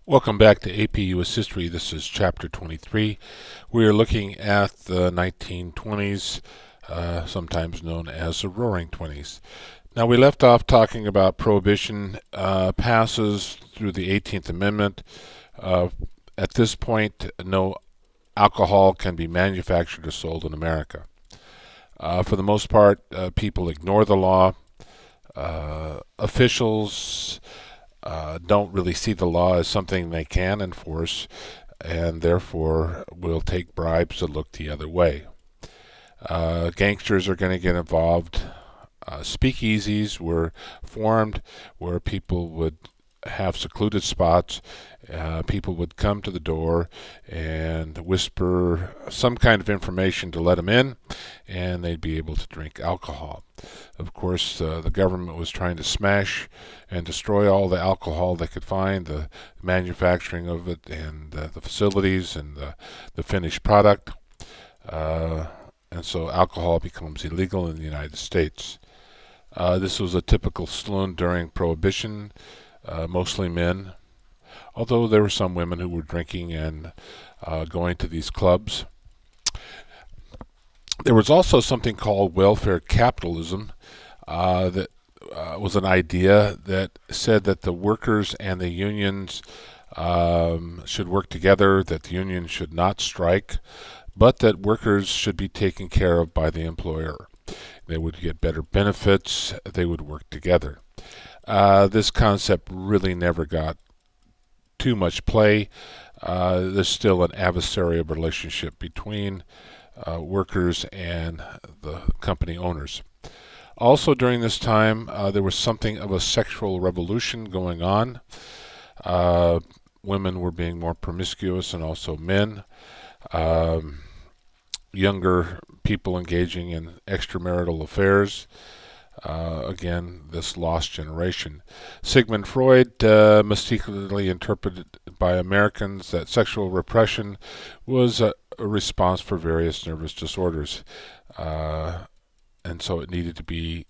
Welcome back to AP US History. This is Chapter 23. We are looking at the 1920s, sometimes known as the Roaring Twenties. Now, we left off talking about Prohibition passes through the 18th Amendment. Uh, at this point, no alcohol can be manufactured or sold in America. For the most part, people ignore the law. Officials don't really see the law as something they can enforce, and therefore will take bribes to look the other way. Gangsters are going to get involved. Speakeasies were formed where people would have secluded spots. People would come to the door and whisper some kind of information to let them in, and they'd be able to drink alcohol. Of course, the government was trying to smash and destroy all the alcohol they could find, the manufacturing of it, and the facilities and the finished product. Uh, and so alcohol becomes illegal in the United States. This was a typical saloon during Prohibition, mostly men, although there were some women who were drinking and going to these clubs. There was also something called welfare capitalism that was an idea that said that the workers and the unions should work together, that the union should not strike, but that workers should be taken care of by the employer. They would get better benefits, they would work together. This concept really never got too much play. There's still an adversarial relationship between workers and the company owners. Also, during this time, there was something of a sexual revolution going on. Women were being more promiscuous, and also men. Younger people engaging in extramarital affairs. Again, this lost generation. Sigmund Freud mistakenly interpreted by Americans that sexual repression was a response for various nervous disorders, and so it needed to be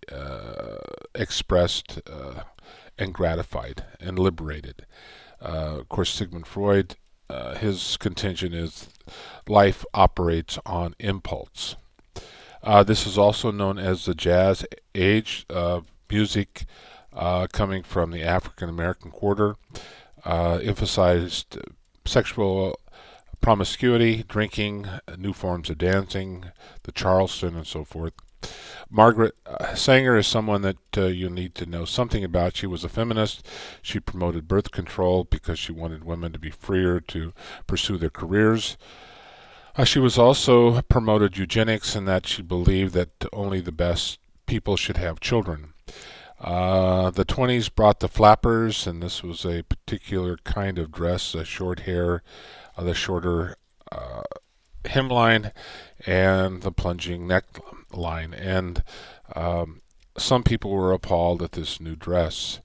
expressed and gratified and liberated. Of course, Sigmund Freud, his contention is life operates on impulse. This is also known as the Jazz Age. Music coming from the African American quarter emphasized sexual promiscuity, drinking, new forms of dancing, the Charleston, and so forth. Margaret Sanger is someone that you need to know something about. She was a feminist. She promoted birth control because she wanted women to be freer to pursue their careers. She was also promoted eugenics in that she believed that only the best people should have children. The 20s brought the flappers, and this was a particular kind of dress, short hair, the shorter hemline, and the plunging neckline. And some people were appalled at this new dress.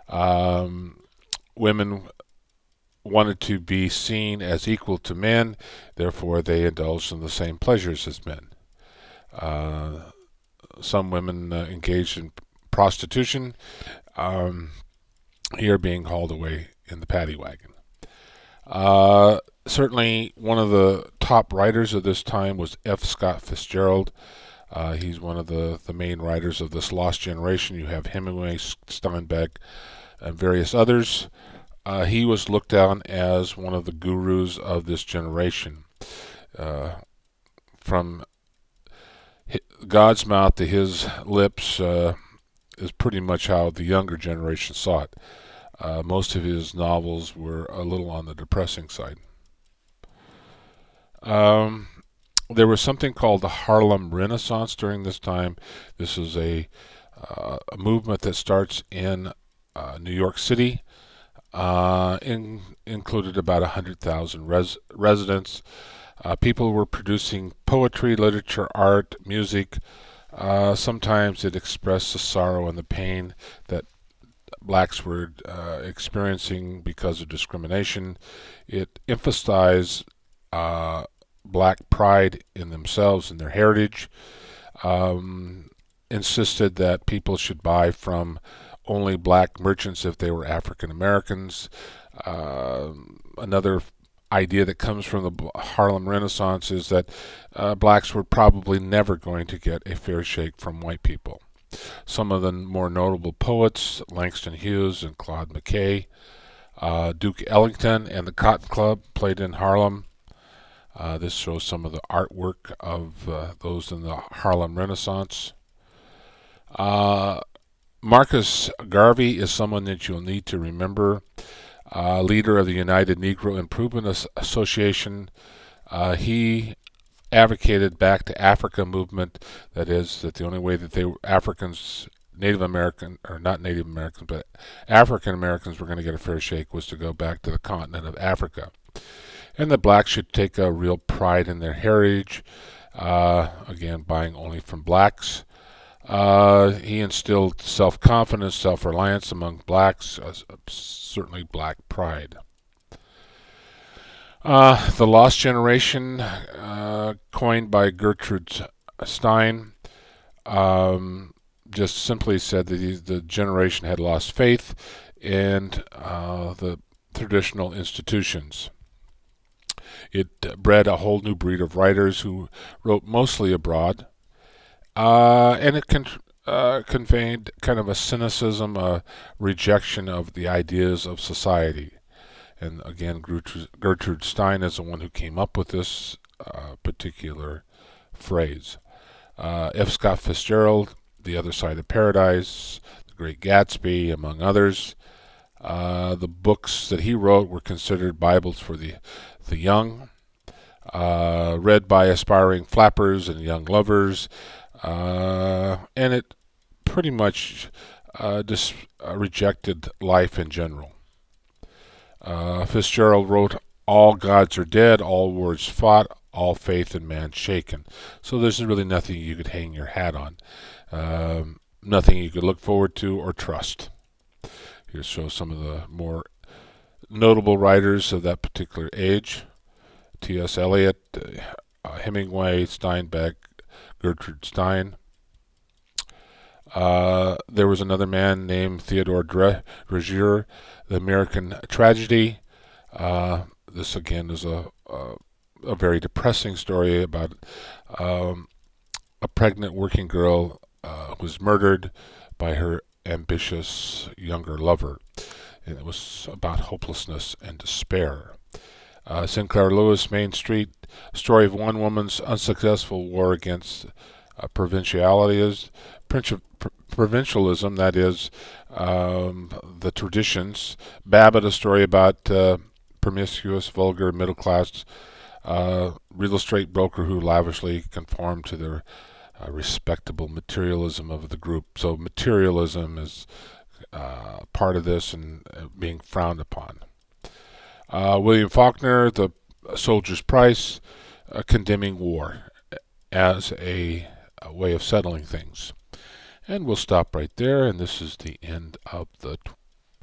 Women wanted to be seen as equal to men, therefore they indulged in the same pleasures as men. Uh, some women engaged in prostitution, um, here being hauled away in the paddy wagon. Certainly, one of the top writers of this time was F. Scott Fitzgerald. He's one of the main writers of this lost generation. You have Hemingway, Steinbeck, and various others. He was looked down as one of the gurus of this generation. From God's mouth to his lips is pretty much how the younger generation saw it. Most of his novels were a little on the depressing side. Um, there was something called the Harlem Renaissance during this time. This is a movement that starts in New York City. Included about 100,000 residents. People were producing poetry, literature, art, music. Sometimes it expressed the sorrow and the pain that blacks were experiencing because of discrimination. It emphasized black pride in themselves and their heritage. Insisted that people should buy from only black merchants if they were African Americans. another idea that comes from the Harlem Renaissance is that blacks were probably never going to get a fair shake from white people. Some of the more notable poets, Langston Hughes and Claude McKay, Duke Ellington and the Cotton Club played in Harlem. This shows some of the artwork of those in the Harlem Renaissance. Marcus Garvey is someone that you'll need to remember. Leader of the United Negro Improvement Association. He advocated back to Africa movement, that is, that the only way that they were Africans, Native American, or not Native Americans, but African Americans were going to get a fair shake was to go back to the continent of Africa. And the blacks should take a real pride in their heritage, again, buying only from blacks. He instilled self-confidence, self-reliance among blacks, certainly black pride. The Lost Generation, coined by Gertrude Stein, just simply said that the generation had lost faith in the traditional institutions. It bred a whole new breed of writers who wrote mostly abroad, and it conveyed kind of a cynicism, a rejection of the ideas of society. And again, Gertrude Stein is the one who came up with this particular phrase. F. Scott Fitzgerald, The Other Side of Paradise, The Great Gatsby, among others. The books that he wrote were considered Bibles for the young, read by aspiring flappers and young lovers, and it pretty much just rejected life in general. Fitzgerald wrote, "All gods are dead, all wars fought, all faith in man shaken." So there's really nothing you could hang your hat on, nothing you could look forward to or trust. Here shows some of the more notable writers of that particular age: T.S. Eliot, Hemingway, Steinbeck, Gertrude Stein. There was another man named Theodore Dreiser, The American Tragedy. This again is a very depressing story about a pregnant working girl who was murdered by her ambitious younger lover. And it was about hopelessness and despair. Sinclair Lewis, Main Street, story of one woman's unsuccessful war against provincialism, that is, the traditions. Babbitt, a story about promiscuous, vulgar, middle-class real estate broker who lavishly conformed to their respectable materialism of the group. So materialism is part of this and being frowned upon. William Faulkner, The Soldier's Price, condemning war as a way of settling things. And we'll stop right there, and this is the end of the